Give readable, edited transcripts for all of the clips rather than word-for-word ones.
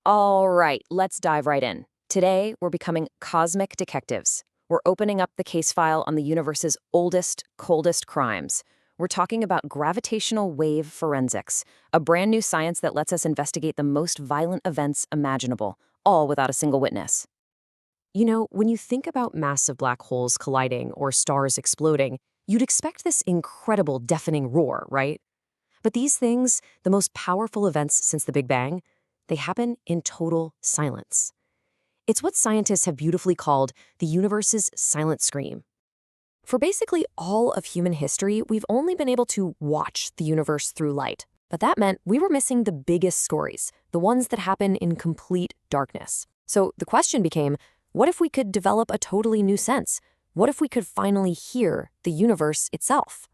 All right, let's dive right in. Today, we're becoming cosmic detectives. We're opening up the case file on the universe's oldest, coldest crimes. We're talking about gravitational wave forensics, a brand new science that lets us investigate the most violent events imaginable, all without a single witness. You know, when you think about massive black holes colliding or stars exploding, you'd expect this incredible deafening roar, right? But these things, the most powerful events since the Big Bang, they happen in total silence. It's what scientists have beautifully called the universe's silent scream. For basically all of human history, we've only been able to watch the universe through light. But that meant we were missing the biggest stories, the ones that happen in complete darkness. So the question became, what if we could develop a totally new sense? What if we could finally hear the universe itself?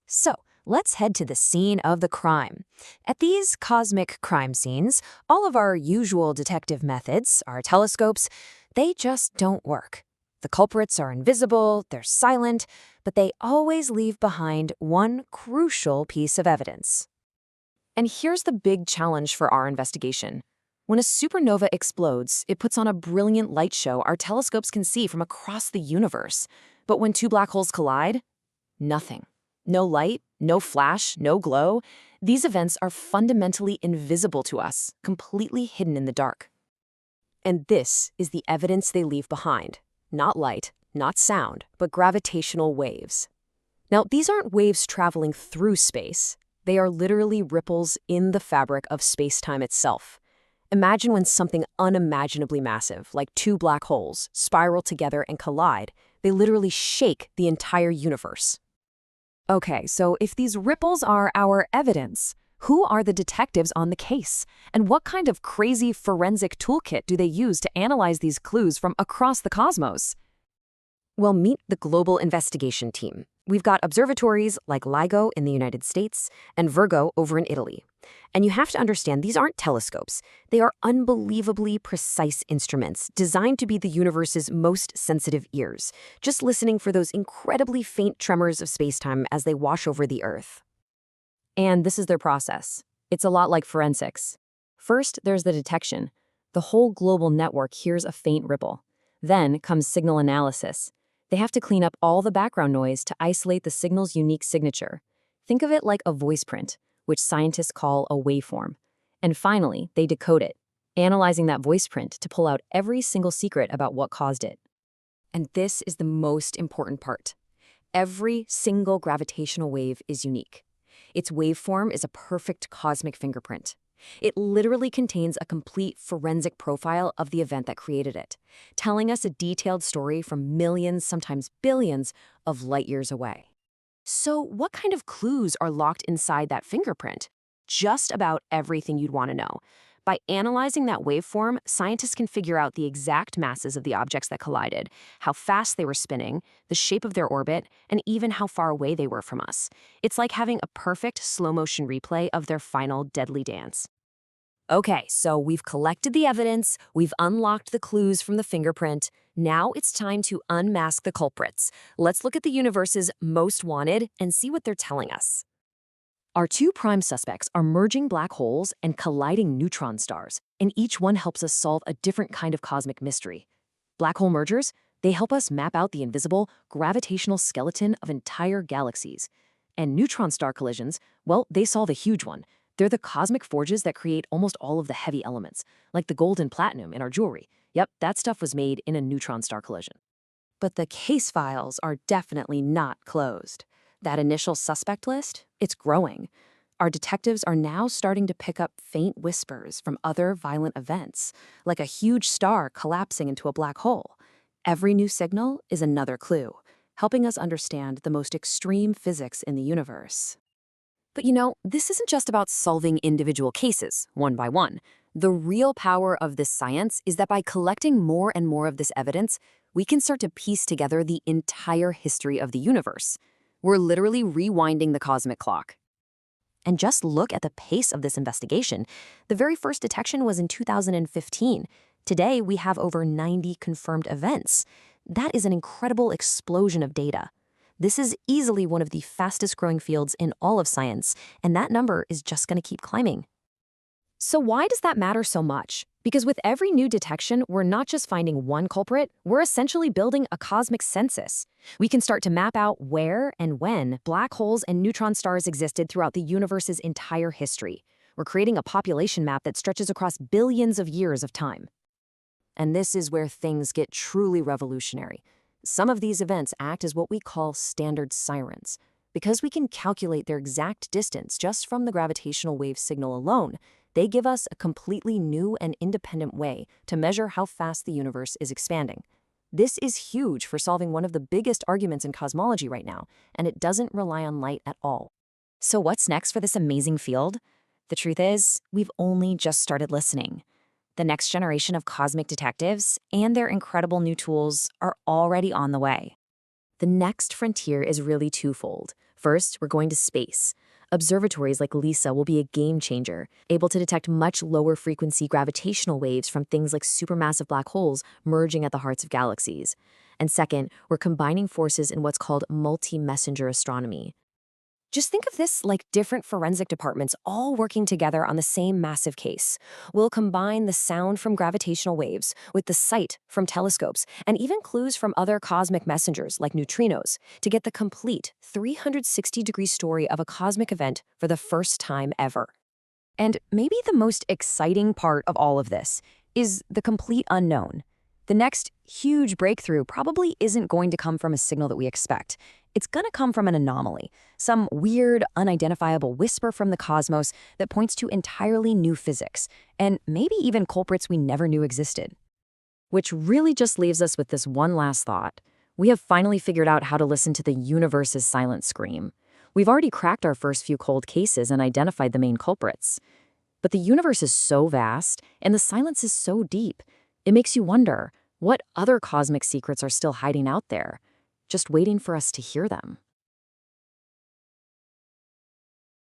So, let's head to the scene of the crime. At these cosmic crime scenes, all of our usual detective methods, our telescopes, they just don't work. The culprits are invisible, they're silent, but they always leave behind one crucial piece of evidence. And here's the big challenge for our investigation. When a supernova explodes, it puts on a brilliant light show our telescopes can see from across the universe. But when two black holes collide, nothing. No light, no flash, no glow. These events are fundamentally invisible to us, completely hidden in the dark. And this is the evidence they leave behind. Not light, not sound, but gravitational waves. Now, these aren't waves traveling through space. They are literally ripples in the fabric of space-time itself. Imagine when something unimaginably massive, like two black holes, spiral together and collide. They literally shake the entire universe. Okay, so if these ripples are our evidence, who are the detectives on the case? And what kind of crazy forensic toolkit do they use to analyze these clues from across the cosmos? Well, meet the Global Investigation Team. We've got observatories like LIGO in the United States and Virgo over in Italy. And you have to understand, these aren't telescopes. They are unbelievably precise instruments designed to be the universe's most sensitive ears, just listening for those incredibly faint tremors of spacetime as they wash over the Earth. And this is their process. It's a lot like forensics. First, there's the detection. The whole global network hears a faint ripple. Then comes signal analysis. They have to clean up all the background noise to isolate the signal's unique signature. Think of it like a voice print, which scientists call a waveform. And finally, they decode it, analyzing that voice print to pull out every single secret about what caused it. And this is the most important part. Every single gravitational wave is unique. Its waveform is a perfect cosmic fingerprint. It literally contains a complete forensic profile of the event that created it, telling us a detailed story from millions, sometimes billions, of light years away. So what kind of clues are locked inside that fingerprint? Just about everything you'd want to know. By analyzing that waveform, scientists can figure out the exact masses of the objects that collided, how fast they were spinning, the shape of their orbit, and even how far away they were from us. It's like having a perfect slow-motion replay of their final deadly dance. Okay, so we've collected the evidence, we've unlocked the clues from the fingerprint. Now it's time to unmask the culprits. Let's look at the universe's most wanted and see what they're telling us. Our two prime suspects are merging black holes and colliding neutron stars, and each one helps us solve a different kind of cosmic mystery. Black hole mergers, they help us map out the invisible, gravitational skeleton of entire galaxies. And neutron star collisions, well, they solve a huge one. They're the cosmic forges that create almost all of the heavy elements, like the gold and platinum in our jewelry. Yep, that stuff was made in a neutron star collision. But the case files are definitely not closed. That initial suspect list, it's growing. Our detectives are now starting to pick up faint whispers from other violent events, like a huge star collapsing into a black hole. Every new signal is another clue, helping us understand the most extreme physics in the universe. But you know, this isn't just about solving individual cases, one by one. The real power of this science is that by collecting more and more of this evidence, we can start to piece together the entire history of the universe. We're literally rewinding the cosmic clock. And just look at the pace of this investigation. The very first detection was in 2015. Today, we have over 90 confirmed events. That is an incredible explosion of data. This is easily one of the fastest growing fields in all of science, and that number is just going to keep climbing. So why does that matter so much? Because with every new detection, we're not just finding one culprit, we're essentially building a cosmic census. We can start to map out where and when black holes and neutron stars existed throughout the universe's entire history. We're creating a population map that stretches across billions of years of time. And this is where things get truly revolutionary. Some of these events act as what we call standard sirens. Because we can calculate their exact distance just from the gravitational wave signal alone, they give us a completely new and independent way to measure how fast the universe is expanding. This is huge for solving one of the biggest arguments in cosmology right now, and it doesn't rely on light at all. So what's next for this amazing field? The truth is, we've only just started listening. The next generation of cosmic detectives and their incredible new tools are already on the way. The next frontier is really twofold. First, we're going to space. Observatories like LISA will be a game changer, able to detect much lower frequency gravitational waves from things like supermassive black holes merging at the hearts of galaxies. And second, we're combining forces in what's called multi-messenger astronomy. Just think of this like different forensic departments all working together on the same massive case. We'll combine the sound from gravitational waves with the sight from telescopes and even clues from other cosmic messengers like neutrinos to get the complete 360-degree story of a cosmic event for the first time ever. And maybe the most exciting part of all of this is the complete unknown. The next huge breakthrough probably isn't going to come from a signal that we expect. It's going to come from an anomaly, some weird, unidentifiable whisper from the cosmos that points to entirely new physics, and maybe even culprits we never knew existed. Which really just leaves us with this one last thought. We have finally figured out how to listen to the universe's silent scream. We've already cracked our first few cold cases and identified the main culprits. But the universe is so vast, and the silence is so deep, it makes you wonder, what other cosmic secrets are still hiding out there, just waiting for us to hear them?